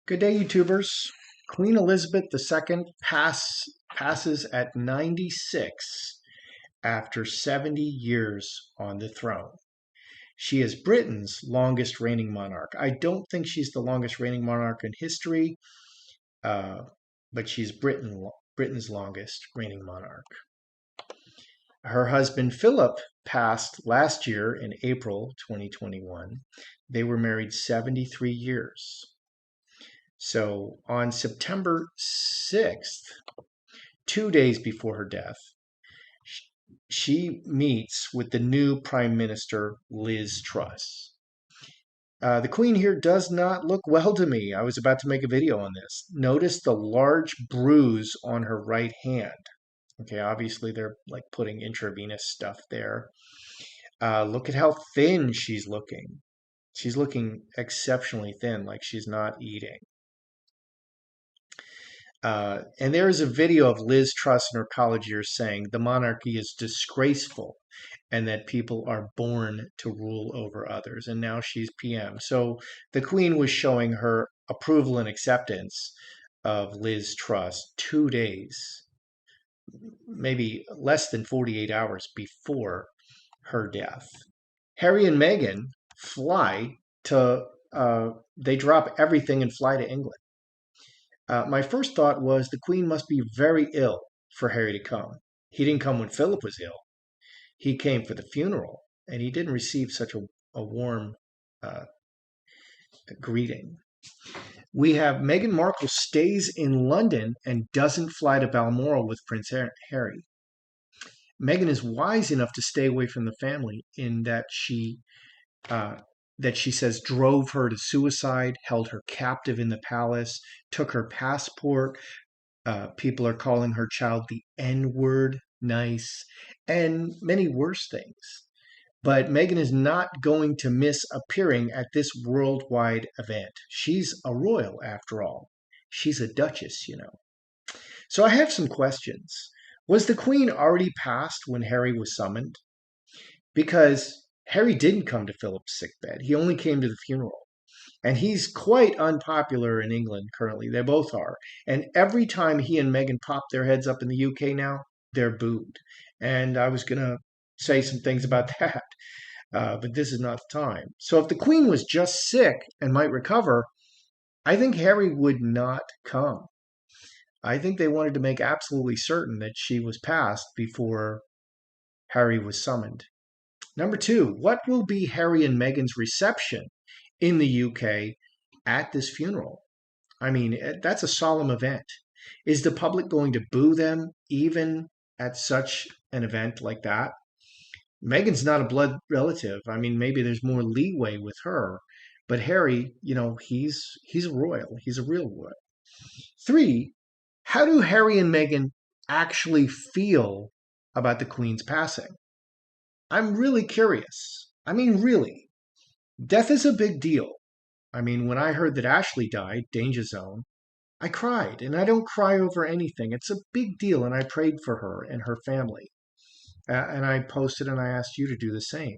Good day, YouTubers. Queen Elizabeth II passes at 96 after 70 years on the throne. She is Britain's longest reigning monarch. I don't think she's the longest reigning monarch in history, uh, but she's Britain's longest reigning monarch. Her husband Philip passed last year in April 2021. They were married 73 years. So on September 6th, 2 days before her death, she meets with the new Prime Minister, Liz Truss. The Queen here does not look well to me. I was about to make a video on this. Notice the large bruise on her right hand. Okay, obviously they're like putting intravenous stuff there. Look at how thin she's looking. She's looking exceptionally thin, like she's not eating. And there is a video of Liz Truss in her college years saying the monarchy is disgraceful and that people are born to rule over others. And now she's PM. So the Queen was showing her approval and acceptance of Liz Truss 2 days, maybe less than 48 hours before her death. Harry and Meghan fly to, they drop everything and fly to England. My first thought was the Queen must be very ill for Harry to come. He didn't come when Philip was ill. He came for the funeral, and he didn't receive such a warm uh, greeting. We have Meghan Markle stays in London and doesn't fly to Balmoral with Prince Harry. Meghan is wise enough to stay away from the family in that she says drove her to suicide, held her captive in the palace, took her passport. People are calling her child the N-word, nice, and many worse things. But Meghan is not going to miss appearing at this worldwide event. She's a royal, after all. She's a duchess, you know. So I have some questions. Was the Queen already passed when Harry was summoned? Because Harry didn't come to Philip's sickbed. He only came to the funeral. And he's quite unpopular in England currently. They both are. And every time he and Meghan pop their heads up in the UK now, they're booed. And I was going to say some things about that, but this is not the time. So if the Queen was just sick and might recover, I think Harry would not come. I think they wanted to make absolutely certain that she was passed before Harry was summoned. Number two, what will be Harry and Meghan's reception in the UK at this funeral? I mean, that's a solemn event. Is the public going to boo them even at such an event like that? Meghan's not a blood relative. I mean, maybe there's more leeway with her, but Harry, he's a royal. He's a real royal. Three, how do Harry and Meghan actually feel about the Queen's passing? I'm really curious. I mean, really. Death is a big deal. I mean, when I heard that Ashley died, Danger Zone, I cried, and I don't cry over anything. It's a big deal, and I prayed for her and her family. And I posted and I asked you to do the same.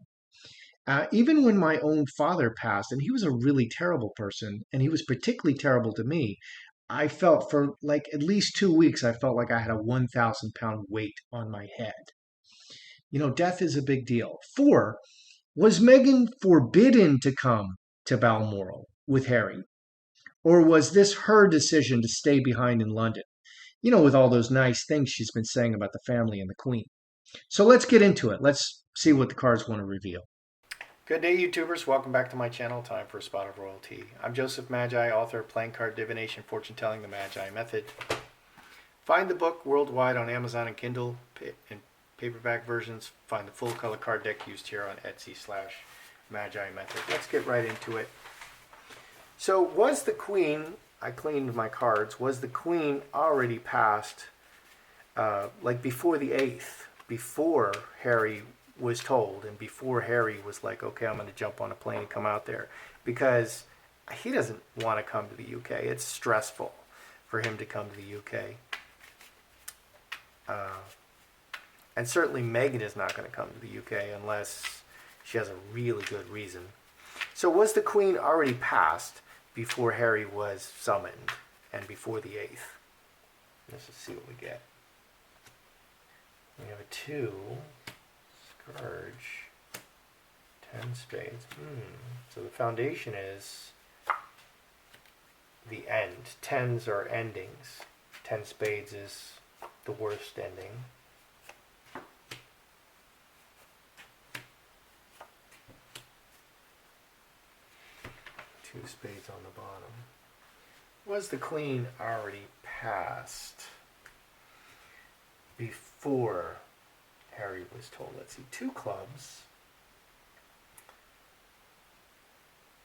Even when my own father passed, and he was a really terrible person, and he was particularly terrible to me, I felt for like at least 2 weeks, I felt like I had a 1,000-pound weight on my head. Death is a big deal. Four, was Meghan forbidden to come to Balmoral with Harry? Or was this her decision to stay behind in London? With all those nice things she's been saying about the family and the Queen. So let's get into it. Let's see what the cards want to reveal. Good day, YouTubers. Welcome back to my channel. Time for a spot of royalty. I'm Joseph Magi, author of Playing Card Divination, Fortune Telling, the Magi Method. Find the book worldwide on Amazon and Kindle in paperback versions. Find the full color card deck used here on Etsy/Magi Method. Let's get right into it. So was the Queen, I cleaned my cards, was the Queen already passed like before the 8th, before Harry was told and before Harry was like, okay, I'm going to jump on a plane and come out there? Because he doesn't want to come to the UK. It's stressful for him to come to the UK. And certainly Meghan is not going to come to the UK unless she has a really good reason. So was the Queen already passed before Harry was summoned and before the 8th. Let's just see what we get. We have a 2, Scourge, 10 spades. So the foundation is the end. 10s are endings. 10 spades is the worst ending. Two spades on the bottom. Was the queen already passed before Harry was told? Let's see, 2 clubs.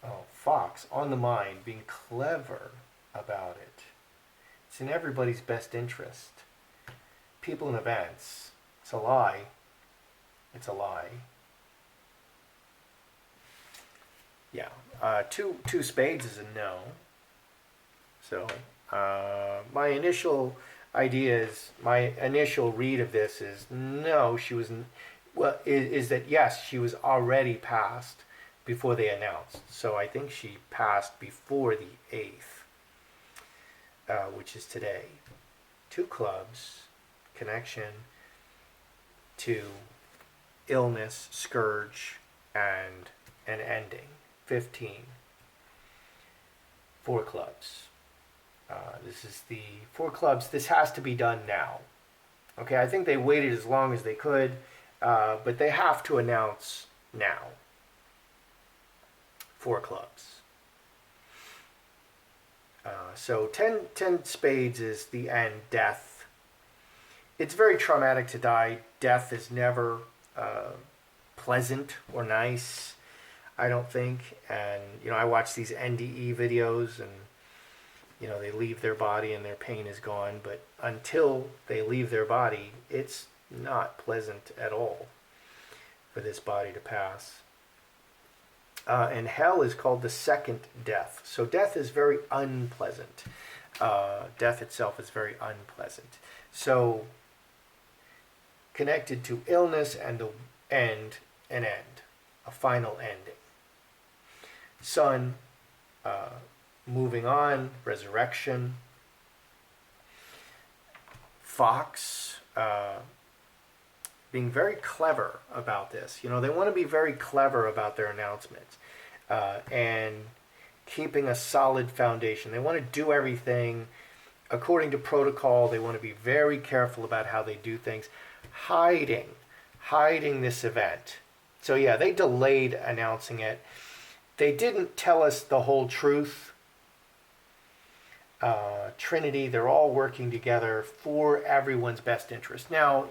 Oh, Fox, on the mind, being clever about it. It's in everybody's best interest. People and events. It's a lie. It's a lie. Yeah, two spades is a no. So my initial idea is, my initial read of this is no, she was, well, is that yes, she was already passed before they announced. So I think she passed before the 8th, which is today. 2 clubs, connection to illness, scourge, and an ending. 15. 4 clubs. This is the 4 clubs. This has to be done now. Okay, I think they waited as long as they could, but they have to announce now. 4 clubs. So 10 spades is the end, death. It's very traumatic to die. Death is never pleasant or nice, I don't think. And, I watch these NDE videos and, they leave their body and their pain is gone. But until they leave their body, it's not pleasant at all for this body to pass. And hell is called the second death. So death is very unpleasant. Death itself is very unpleasant. So connected to illness and the end, an end, a final ending. Sun, moving on, resurrection. Fox, being very clever about this. They want to be very clever about their announcements and keeping a solid foundation. They want to do everything according to protocol. They want to be very careful about how they do things. Hiding this event. So yeah, they delayed announcing it. They didn't tell us the whole truth. Trinity, they're all working together for everyone's best interest. Now,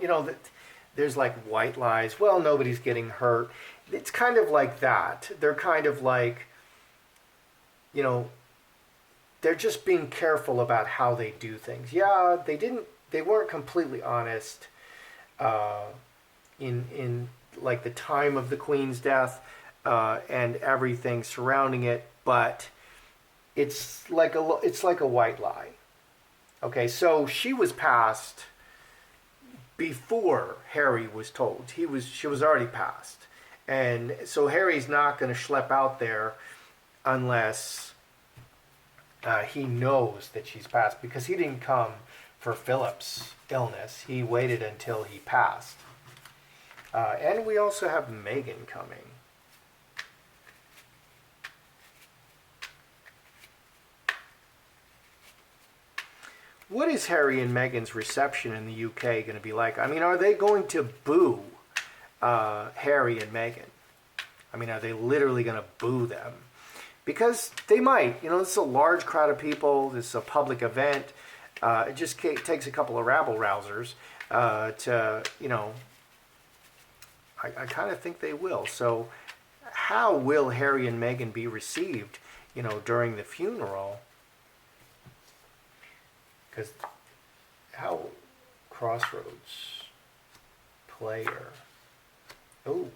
there's like white lies. Well, nobody's getting hurt. It's kind of like that. They're kind of like, they're just being careful about how they do things. Yeah, they weren't completely honest in like the time of the Queen's death and everything surrounding it, but it's like a white lie. Okay, so she was passed before Harry was told. She was already passed. And so Harry's not going to schlep out there unless he knows that she's passed, because he didn't come for Philip's illness. He waited until he passed. And we also have Meghan coming. What is Harry and Meghan's reception in the UK going to be like? I mean, are they going to boo Harry and Meghan? I mean, are they literally going to boo them? Because they might. This is a large crowd of people. This is a public event. It just takes a couple of rabble-rousers to, I kind of think they will. So how will Harry and Meghan be received, during the funeral? Because how Crossroads player. Oh.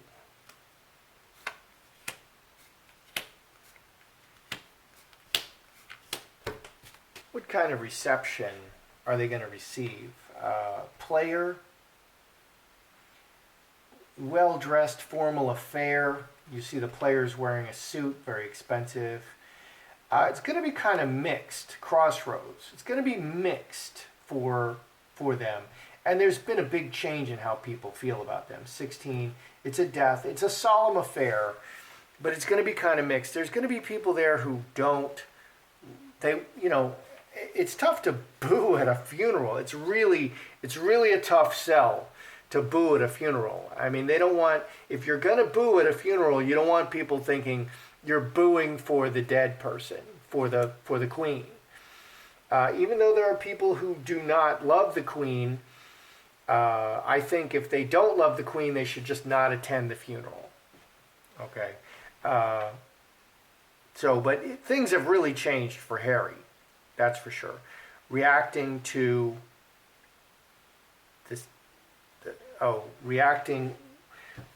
What kind of reception are they going to receive? Player, well-dressed formal affair. You see the players wearing a suit, very expensive. It's going to be kind of mixed, crossroads. It's going to be mixed for them. And there's been a big change in how people feel about them. 16, it's a death. It's a solemn affair, but it's going to be kind of mixed. There's going to be people there who don't, it's tough to boo at a funeral. It's really a tough sell to boo at a funeral. I mean, they don't want, if you're going to boo at a funeral, you don't want people thinking you're booing for the dead person, for the queen. Even though there are people who do not love the queen, I think if they don't love the queen, they should just not attend the funeral. Okay. But things have really changed for Harry. That's for sure. Reacting to this,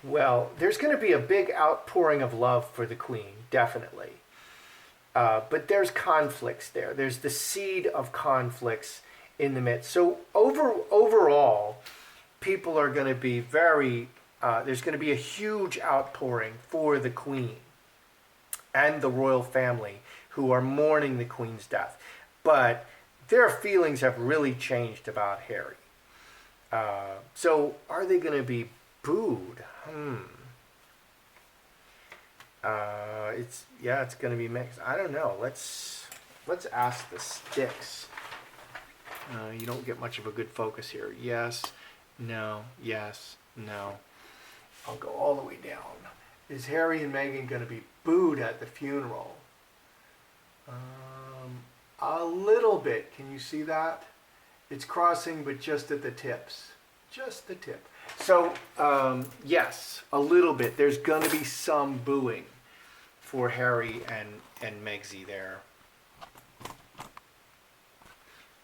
well, there's going to be a big outpouring of love for the queen, definitely. But there's conflicts there. There's the seed of conflicts in the midst. So overall, people are going to be there's going to be a huge outpouring for the queen and the royal family who are mourning the queen's death. But their feelings have really changed about Harry. So are they going to be booed? It's going to be mixed. I don't know. Let's ask the sticks. You don't get much of a good focus here. Yes, no, yes, no. I'll go all the way down. Is Harry and Meghan going to be booed at the funeral? A little bit. Can you see that? It's crossing, but just at the tips. Just the tip. So, yes, a little bit. There's going to be some booing for Harry and Megsy there.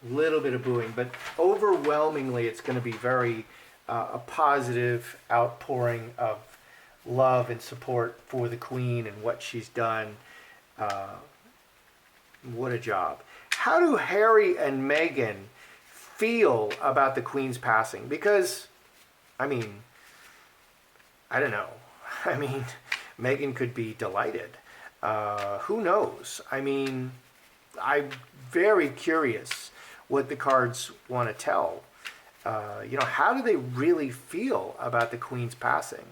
Little bit of booing, but overwhelmingly it's going to be very a positive outpouring of love and support for the queen and what she's done. What a job. How do Harry and Meghan feel about the queen's passing? Because, I don't know. Meghan could be delighted. Who knows? I'm very curious what the cards want to tell. How do they really feel about the queen's passing?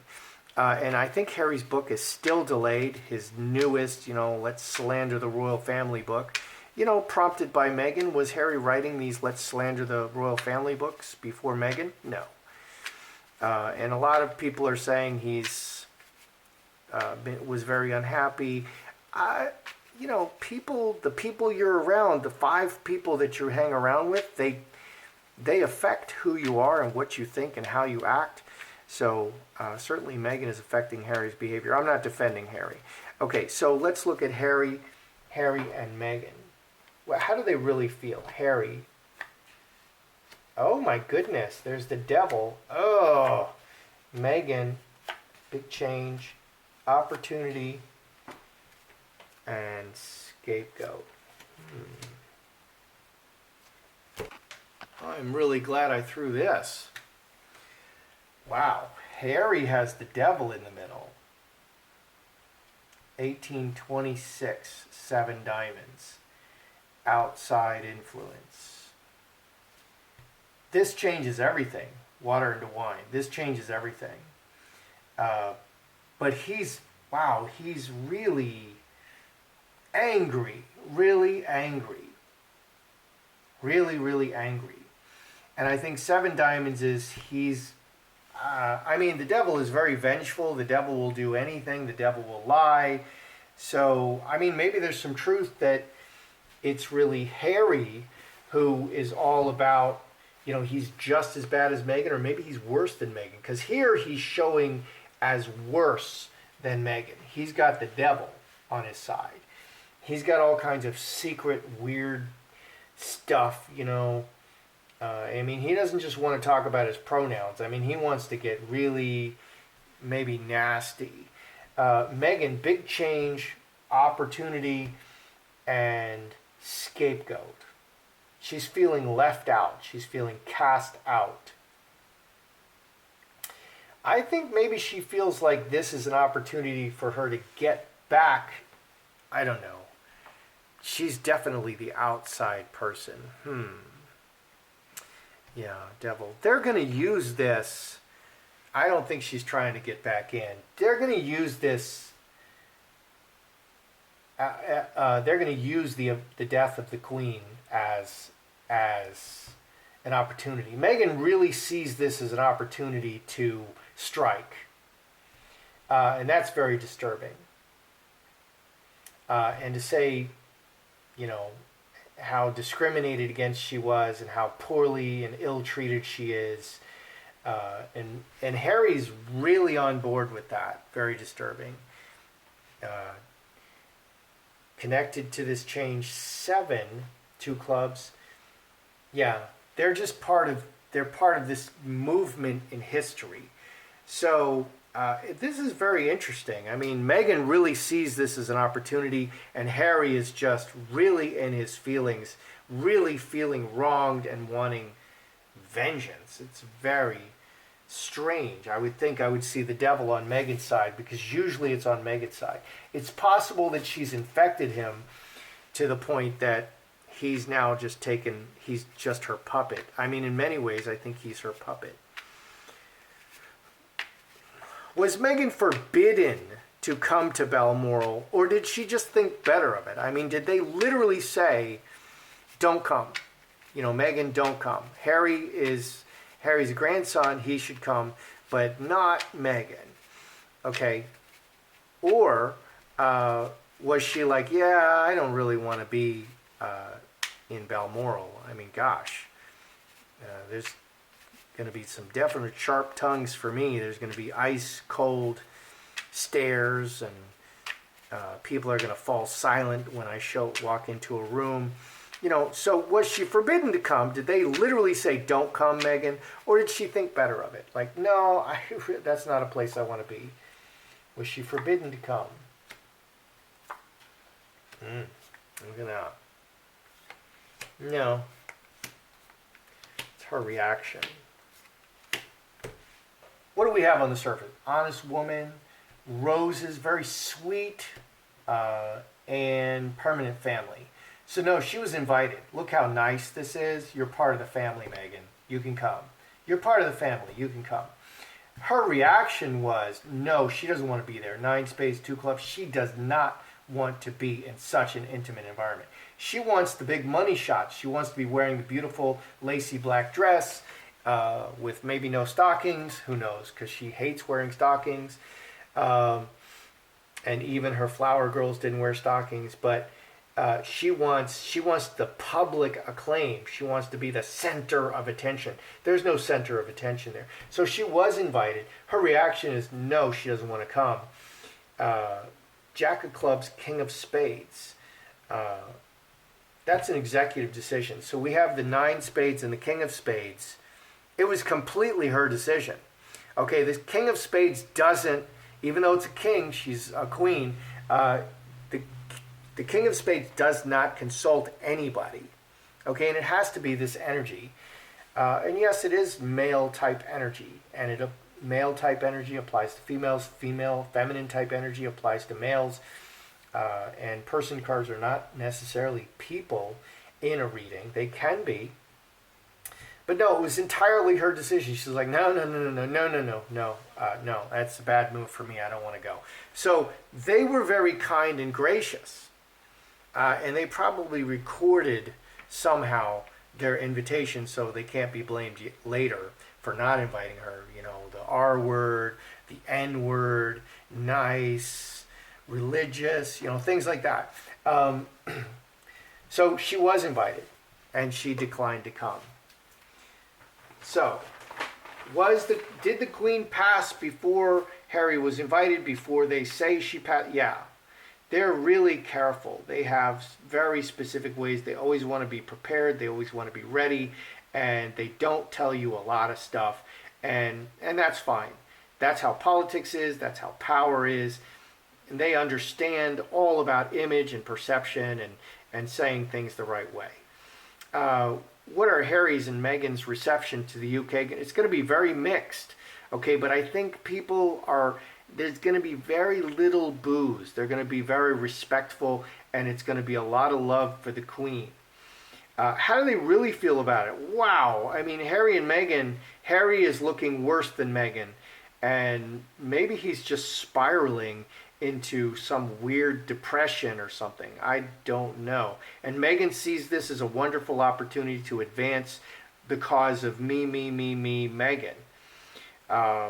And I think Harry's book is still delayed. His newest, Let's Slander the Royal Family book, prompted by Meghan. Was Harry writing these Let's Slander the Royal Family books before Meghan? No. And a lot of people are saying he's was very unhappy. The people you're around, the 5 people that you hang around with, they affect who you are and what you think and how you act. So certainly Meghan is affecting Harry's behavior. I'm not defending Harry. Okay, so let's look at Harry and Meghan. Well, how do they really feel? Harry. Oh my goodness, there's the devil. Oh, Meghan, big change, opportunity, and scapegoat. I'm really glad I threw this. Wow, Harry has the devil in the middle. 1826, 7 diamonds. Outside influence. This changes everything. Water into wine. This changes everything. But he's really angry. Really angry. Really, really angry. And I think 7 diamonds is the devil is very vengeful. The devil will do anything. The devil will lie. So, maybe there's some truth that it's really Harry who is all about, he's just as bad as Meghan, or maybe he's worse than Meghan. Because here he's showing as worse than Meghan. He's got the devil on his side. He's got all kinds of secret, weird stuff, He doesn't just want to talk about his pronouns. He wants to get really, maybe nasty. Meghan, big change, opportunity, and scapegoat. She's feeling left out. She's feeling cast out. I think maybe she feels like this is an opportunity for her to get back, I don't know, she's definitely the outside person. Yeah, devil. They're going to use this. I don't think she's trying to get back in. They're going to use this. They're going to use the death of the queen as an opportunity. Meghan really sees this as an opportunity to strike, and that's very disturbing. And to say, you know, how discriminated against she was and how poorly and ill-treated she is. And Harry's really on board with that. Very disturbing. Connected to this change, 7, 2 clubs. Yeah, they're just part of this movement in history. So this is very interesting. I mean, Meghan really sees this as an opportunity, and Harry is just really in his feelings, really feeling wronged and wanting vengeance. It's very strange. I would think I would see the devil on Meghan's side, because usually it's on Meghan's side. It's possible that she's infected him to the point that he's just her puppet. I mean, in many ways, I think he's her puppet. Was Meghan forbidden to come to Balmoral, or did she just think better of it? I mean, did they literally say, don't come? You know, Meghan, don't come. Harry's grandson, he should come, but not Meghan. Okay? Or was she like, yeah, I don't really want to be in Balmoral. I mean, gosh, there's going to be some definite sharp tongues for me. There's going to be ice cold stares, and people are going to fall silent when I walk into a room. You know, so was she forbidden to come? Did they literally say, don't come, Meghan? Or did she think better of it? Like, no, that's not a place I want to be. Was she forbidden to come? Look at that. No. It's her reaction. What do we have on the surface? Honest woman, roses, very sweet, and permanent family. So no, she was invited. Look how nice this is. You're part of the family, Meghan. You can come. You're part of the family. You can come. Her reaction was, no, she doesn't want to be there. 9 spades, 2 clubs. She does not want to be in such an intimate environment. She wants the big money shots. She wants to be wearing the beautiful lacy black dress with maybe no stockings. Who knows? Because she hates wearing stockings. And even her flower girls didn't wear stockings. But she wants the public acclaim. She wants to be the center of attention. There's no center of attention there. So she was invited. Her reaction is no, she doesn't want to come. Jack of clubs, king of spades. That's an executive decision. So we have the 9 spades and the king of spades. It was completely her decision. Okay, the king of spades doesn't, even though it's a king, she's a queen, the king of spades does not consult anybody. Okay, and it has to be this energy. And yes, it is male type energy. And male type energy applies to females. Feminine type energy applies to males. And person cards are not necessarily people in a reading. They can be. But no, it was entirely her decision. She's like, no, that's a bad move for me. I don't want to go. So they were very kind and gracious. And they probably recorded somehow their invitation so they can't be blamed later for not inviting her. You know, the R word, the N word, nice, religious, you know, things like that. So she was invited, and she declined to come. So, did the queen pass before Harry was invited, before they say she passed? Yeah. They're really careful. They have very specific ways. They always want to be prepared. They always want to be ready. And they don't tell you a lot of stuff. And that's fine. That's how politics is. That's how power is. And they understand all about image and perception and saying things the right way. What are Harry's and Meghan's reception to the UK? It's going to be very mixed. Okay, but I think there's going to be very little booze. They're going to be very respectful, and it's going to be a lot of love for the Queen. How do they really feel about it? Wow. I mean, Harry and Meghan, Harry is looking worse than Meghan. And maybe he's just spiraling into some weird depression or something. I don't know. And Meghan sees this as a wonderful opportunity to advance the cause of me, Meghan. Uh,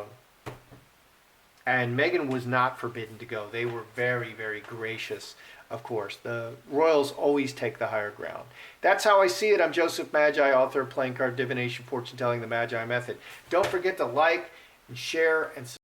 and Meghan was not forbidden to go. They were very, very gracious, of course. The royals always take the higher ground. That's how I see it. I'm Joseph Magi, author of Playing Card Divination, Fortune Telling, the Magi Method. Don't forget to like and share and subscribe.